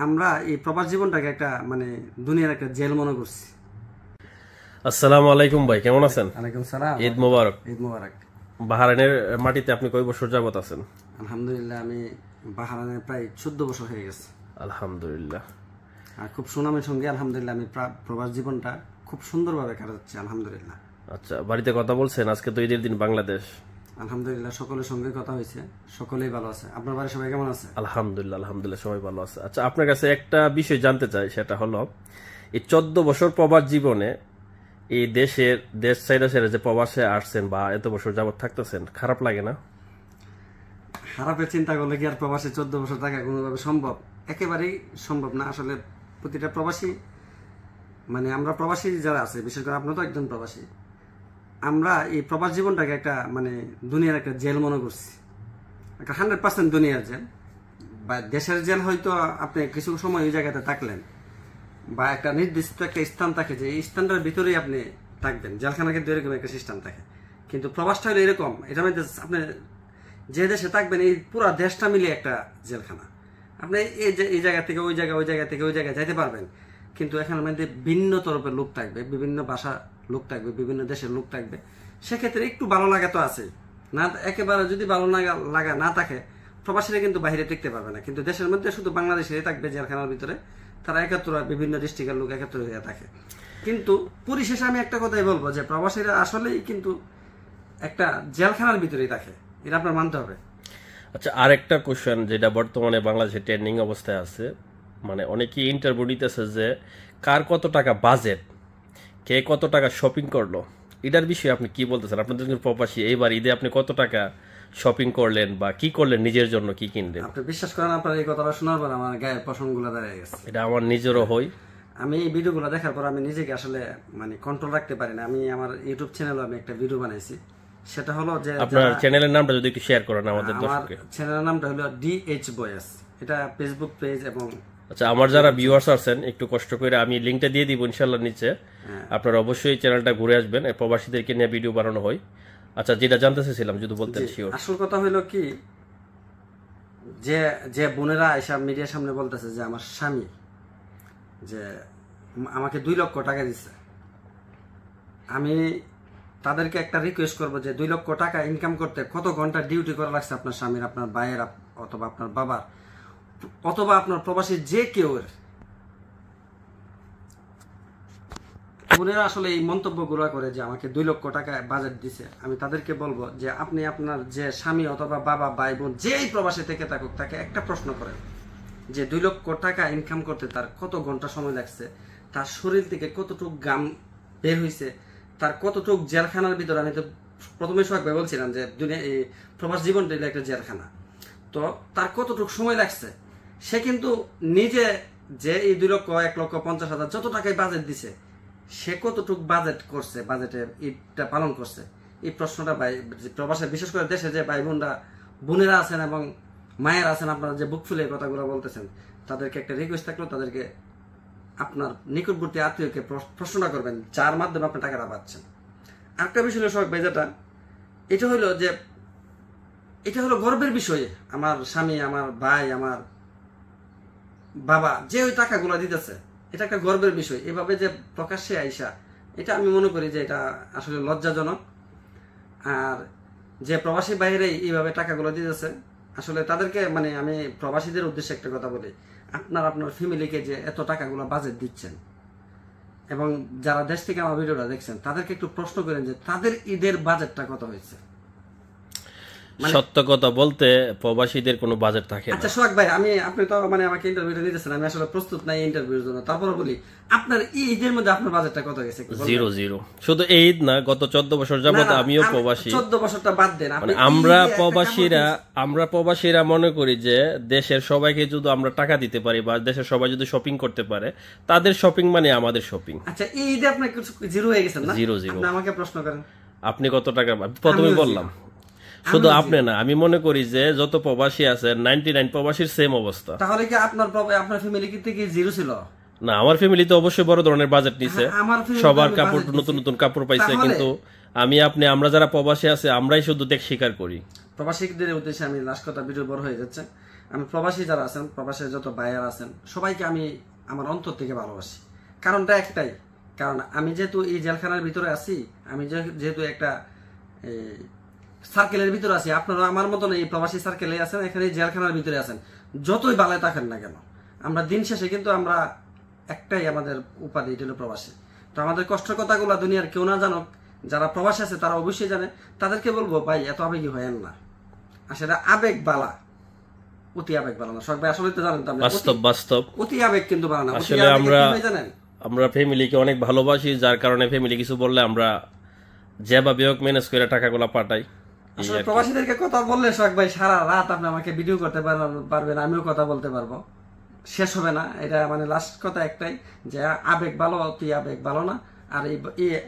আমরা এই প্রবাস জীবনটাকে একটা মানে দুনিয়ার একটা জেল মনে করছি। আসসালামু আলাইকুম ভাই, কেমন আছেন? ওয়ালাইকুম সালাম। ঈদ মোবারক। ঈদ মোবারক। বাহরাইনের মাটিতে আপনি কয় বছর যাবত আছেন? আলহামদুলিল্লাহ, আমি বাহরাইনে প্রায় 14 বছর হয়ে গেছে। আলহামদুলিল্লাহ। আর খুব সুনামের সঙ্গে আলহামদুলিল্লাহ আমি প্রবাস জীবনটা খুব সুন্দরভাবে কাটাচ্ছি আলহামদুলিল্লাহ। আচ্ছা, বাড়িতে কথা বলছেন? আজকে তো ঈদের দিন বাংলাদেশ। আলহামদুলিল্লাহ, সকলের সঙ্গে কথা হয়েছে, সকলেই ভালো আছে। আপনার বাড়ির সবাই কেমন আছে? আলহামদুলিল্লাহ, আলহামদুলিল্লাহ সবাই ভালো আছে। আচ্ছা, আপনার কাছে একটা বিষয় জানতে চাই, সেটা হলো এই 14 বছর প্রবাস জীবনে এই দেশ ছেড়ে যে প্রবাসে আসছেন বা এত বছর যাবত থাকতেছেন, খারাপ লাগে না? খারাপের চিন্তা করলে কি আর প্রবাসে 14 বছর থাকা কোনোভাবে সম্ভব? একেবারেই সম্ভব না। আসলে প্রতিটা প্রবাসী মানে আমরা প্রবাসী যারা আছে, বিশেষ করে আপনার তো একজন প্রবাসী, আমরা এই প্রবাস জীবনটাকে একটা মানে দুনিয়ার একটা জেল মনে করছি, একটা 100% দুনিয়ার জেল। বা দেশের জেল হয়তো আপনি কিছু সময় ওই জায়গাতে থাকলেন, বা একটা নির্দিষ্ট একটা স্থান থাকে যে এই স্থানটার ভিতরেই আপনি থাকবেন। জেলখানা কিন্তু এরকম একটা সিস্টেম থাকে, কিন্তু প্রবাসটা হলো এরকম, এটা মধ্যে আপনি যে দেশে থাকবেন এই পুরো দেশটা মিলিয়ে একটা জেলখানা। আপনি এই জায়গা থেকে ওই জায়গা, ওই জায়গা থেকে ওই জায়গায় যাইতে পারবেন, কিন্তু এখানের মধ্যে ভিন্ন তরফের লোক থাকবে, বিভিন্ন ভাষা লোক থাকবে, বিভিন্ন দেশের লোক থাকবে। সেক্ষেত্রে একটু ভালো লাগা তো আছে না, একেবারে যদি ভালো লাগা না থাকে প্রবাসীরা কিন্তু বাইরে টিকতে পারবে না। কিন্তু দেশের মধ্যে শুধু বাংলাদেশেরই থাকবে জেলখানার ভিতরে, তারা একত্র বিভিন্ন ডিস্ট্রিক্টের লোক একত্র হয়ে থাকে। কিন্তু পরিশেষে আমি একটা কথাই বলবো যে প্রবাসীরা আসলেই কিন্তু একটা জেলখানার ভিতরেই থাকে, এটা আপনার মানতে হবে। আচ্ছা, আরেকটা কোশ্চেন যেটা বর্তমানে বাংলাদেশে ট্রেন্ডিং অবস্থায় আছে, মানে অনেকেই ইন্টারভিউ নিতেছে যে কার কত টাকা বাজেট, কে কত টাকা শপিং করলো, এটার বিষয়ে আপনি কি বলতেছেন? আপনাদের প্রবাসী এইবার ঈদে আপনি কত টাকা শপিং করলেন বা কি করলেন, নিজের জন্য কি কিনলেন? আপনি বিশ্বাস করেন, আপনার এই কথাটা শোনার পর আমার গায়ের পশমগুলো দাঁড়িয়ে গেছে। এটা আমার নিজেরও হই। আমি এই ভিডিওগুলো দেখার পর আমি নিজেকে আসলে মানে কন্ট্রোল রাখতে পারি না। আমি আমার ইউটিউব চ্যানেলে আমি একটা ভিডিও বানাইছি, সেটা হলো যে আপনার চ্যানেলের নামটা যদি একটু শেয়ার করেন আমাদের দর্শককে। আমার চ্যানেলের নামটা হলো DH বয়েস, এটা ফেসবুক পেজ। এবং আচ্ছা, আমার যারা ভিউয়ার্স আছেন একটু কষ্ট করে আমি লিংকটা দিয়ে দিব ইনশাআল্লাহ নিচে, আপনারা অবশ্যই চ্যানেলটা ঘুরে আসবেন, প্রবাসীদেরকে নিয়ে ভিডিও বানানো হয়। আচ্ছা, যেটা জানতে চাইছিলাম যদি বলতেন। শিওর। আসল কথা হলো কি, যে যে বোনেরা এসব মিডিয়ার সামনে বলতেছে যে আমার স্বামী যে আমাকে 2 লক্ষ টাকা দিচ্ছে, আমি তাদেরকে একটা রিকোয়েস্ট করবো যে 2 লক্ষ টাকা ইনকাম করতে কত ঘন্টা ডিউটি করা লাগছে আপনার স্বামীর, আপনার ভাইয়ের, অথবা আপনার বাবার, অথবা আপনার প্রবাসী যে কেউ। বোনেরা আসলে এই মন্তব্যগুলো করে যে আমাকে 2 লক্ষ টাকা বাজেট দিছে, আমি তাদেরকে বলবো যে আপনি আপনার যে স্বামী অথবা বাবা, ভাই বোন যেই প্রবাসী থেকে থাকুক, তাকে একটা প্রশ্ন করেন যে 2 লক্ষ টাকা ইনকাম করতে তার কত ঘন্টা সময় লাগছে, তার শরীর থেকে কতটুকু গাম বের হয়েছে, তার কতটুকু জেলখানার ভিতরে। আমি তো প্রথমে সোহাগ ভাই বলছিলাম যে দুনিয়া এই প্রবাস জীবনটা একটা জেলখানা, তো তার কতটুকু সময় লাগছে। সে কিন্তু নিজে যে এই 2 লক্ষ, 1,50,000 যত টাকায় বাজেট দিছে, সে কতটুকু বাজেট করছে, বাজেটে ঈদটা পালন করছে। এই প্রশ্নটা ভাই প্রবাসে, বিশেষ করে দেশে যে ভাই বোনেরা আছেন এবং মায়ের আছেন, আপনারা যে বুক ফুলে কথাগুলো বলতেছেন, তাদেরকে একটা রিকোয়েস্ট থাকলো, তাদেরকে আপনার নিকটবর্তী আত্মীয়কে প্রশ্নটা করবেন, যার মাধ্যমে আপনি টাকাটা পাচ্ছেন। আরেকটা বিষয় হলো সোহাগ ভাই, যেটা এটা হলো যে এটা হলো গর্বের বিষয়। আমার স্বামী, আমার ভাই, আমার বাবা যে ওই টাকাগুলো দিতেছে, এটা একটা গর্বের বিষয়। এভাবে যে প্রকাশ্যে আইসা, এটা আমি মনে করি যে এটা আসলে লজ্জাজনক। আর যে প্রবাসী বাইরে এইভাবে টাকাগুলো দিতেছে, আসলে তাদেরকে মানে আমি প্রবাসীদের উদ্দেশ্যে একটা কথা বলি, আপনার ফ্যামিলিকে যে এত টাকাগুলো বাজেট দিচ্ছেন, এবং যারা দেশ থেকে আমার ভিডিওটা দেখছেন, তাদেরকে একটু প্রশ্ন করেন যে তাদের ঈদের বাজেটটা কত হয়েছে। সত্য কথা বলতে প্রবাসীদের কোনো বাজেট থাকে না। আচ্ছা সোহাগ ভাই, আপনি তো মানে আমাকে ইন্টারভিউটা নিতেছেন, আমি আসলে প্রস্তুত নাই ইন্টারভিউর জন্য, তারপরে বলি আপনার ঈদের মধ্যে আপনার বাজেটটা কত গেছে? 0 শুধু এই ঈদ না, গত 14 বছর যাবত আমিও প্রবাসী। 14 বছরটা বাদ দেন, মানে আমরা প্রবাসীরা মনে করি যে দেশের সবাইকে যদি আমরা টাকা দিতে পারি বা দেশের সবাই যদি শপিং করতে পারে, তাদের শপিং মানে আমাদের শপিং। আচ্ছা, এই ঈদে আপনার কিছু 0 হয়ে গেছেন না? 0 আপনি আমাকে প্রশ্ন করেন, আপনি কত টাকা? প্রথমে বললাম শুধু আপনি না, আমি মনে করি যে যত প্রবাসী আছে 99 প্রবাসীর সেম অবস্থা। তাহলে কি আপনার ফ্যামিলি থেকে 0 ছিল? না, আমার ফ্যামিলি তো অবশ্যই বড় ধরনের বাজেট নিছে, সবার কাপড়, নতুন নতুন কাপড় পাইছে। কিন্তু আমরা যারা প্রবাসী আছে, আমরাই শুধু দেখ স্বীকার করি। প্রবাসীদের উদ্দেশ্যে আমি লাস্ট কথা, ভিডিও বড় হয়ে যাচ্ছে, আমি প্রবাসী যারা আছেন, প্রবাসের যত ভাইয়ারা আছেন, সবাইকে আমি আমার অন্তর থেকে ভালোবাসি। কারণটা একটাই, কারণ আমি যেহেতু এই জেলখানার ভিতরে আছি, আমি যেহেতু একটা সার্কেলের ভিতরে আছি, আপনারা আমার মতন এই প্রবাসী সার্কেলে আছেন, এখানে জেলখানার ভিতরে আছেন, যতই বালায় থাকেন না কেন, আমরা দিন শেষে কিন্তু আমরা একটাই আমাদের উপাধি, এটা হলো প্রবাসী। তো আমাদের কষ্টের কথাগুলো দুনিয়ার কেউ না জানুক, যারা প্রবাসী আছে তারা অবশ্যই জানে। তাদেরকে বলবো ভাই এত আবেগী হয়েন না, আসলে আবেগ বালা, অতি আবেগ বালা না। সবাই আসলে তো জানেন, বাস্তব অতি আবেগ কিন্তু বালা না। আসলে আমরা ফ্যামিলিকে অনেক ভালোবাসি, যার কারণে ফ্যামিলি কিছু বললে আমরা যেভাবে হোক ম্যানেজ করে টাকাগুলো পাঠাই। আসলে প্রবাসীদেরকে কথা বললে শখ ভাই সারা রাত আপনি আমাকে ভিডিও করতে পারবেন, আমিও কথা বলতে পারবো, শেষ হবে না। এটা মানে লাস্ট কথা একটাই, যে আবেগ ভালো, অতি আবেগ ভালো না। আর এই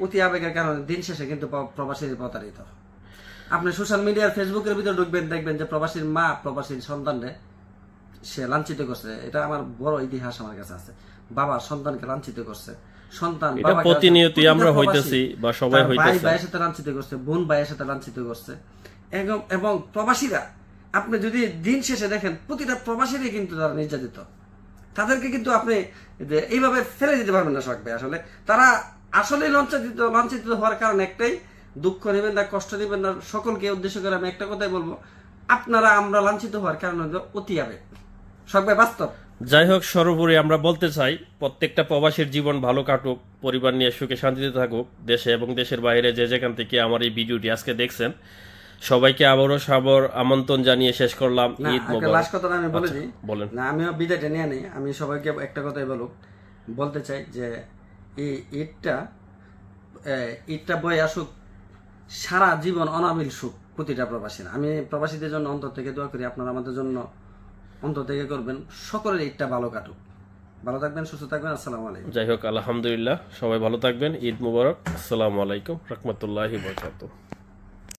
অতি আবেগের কারণে দিন শেষে কিন্তু প্রবাসীর প্রতারিত। আপনি সোশ্যাল মিডিয়ার ফেসবুকের ভিতরে ঢুকবেন, দেখবেন যে প্রবাসীর মা প্রবাসীর সন্তানরে সে লাঞ্ছিত করছে। এটা আমার বড় ইতিহাস আমার কাছে আছে। বাবা সন্তানকে লাঞ্ছিত করছে, সন্তান প্রতিনিয়ত আমরা হইতেছি বা সবাই হইতেছে, ভাইয়ের সাথে লাঞ্ছিত করছে, বোন ভাইয়ের সাথে লাঞ্ছিত করছে। এবং প্রবাসীরা আপনি যদি দিন শেষে দেখেন, প্রতিটা প্রবাসীরই কিন্তু তারা নির্যাতিত। তাদেরকে কিন্তু আপনি এইভাবে ফেলে দিতে পারবেন না শখ ভাই। আসলে তারা আসলে লাঞ্ছিত হওয়ার কারণ একটাই, দুঃখ নেবেন না, কষ্ট নেবেন না। সকলকে উদ্দেশ্য করে আমি একটা কথাই বলবো, আমরা লাঞ্ছিত হওয়ার কারণ হলো অতি আবেগ। শখ ভাই বাস্তব। যাই হোক, সর্বোপরি আমরা বলতে চাই প্রত্যেকটা প্রবাসীর জীবন ভালো কাটুক, পরিবার নিয়ে সুখে শান্তিতে থাকুক, দেশে এবং দেশের বাইরে যে যেখান থেকে আমার এই ভিডিওটি আজকে দেখছেন, সবাইকে আবারও সাবর আমন্ত্রণ জানিয়ে শেষ করলাম। ঈদ মোবারক। লাস্ট কথা আমি বলে দিই, বলেন না আমিও বিদায়টা নিয়ে নেই। আমি সবাইকে একটা কথাই বলতে চাই যে এই ঈদটা বয়ে আসুক সারা জীবন অনাবিল সুখ প্রতিটা প্রবাসীর। আমি প্রবাসীদের জন্য অন্তর থেকে দোয়া করি, আপনারা আমাদের জন্য অন্তর থেকে করবেন। সকলের ঈদটা ভালো কাটুক। ভালো থাকবেন, সুস্থ থাকবেন। আসসালামু আলাইকুম। যাই হোক, আলহামদুলিল্লাহ, সবাই ভালো থাকবেন। ঈদ মুবারক। আসসালামু আলাইকুম রাহমাতুল্লাহি ওয়া বারাকাতুহু।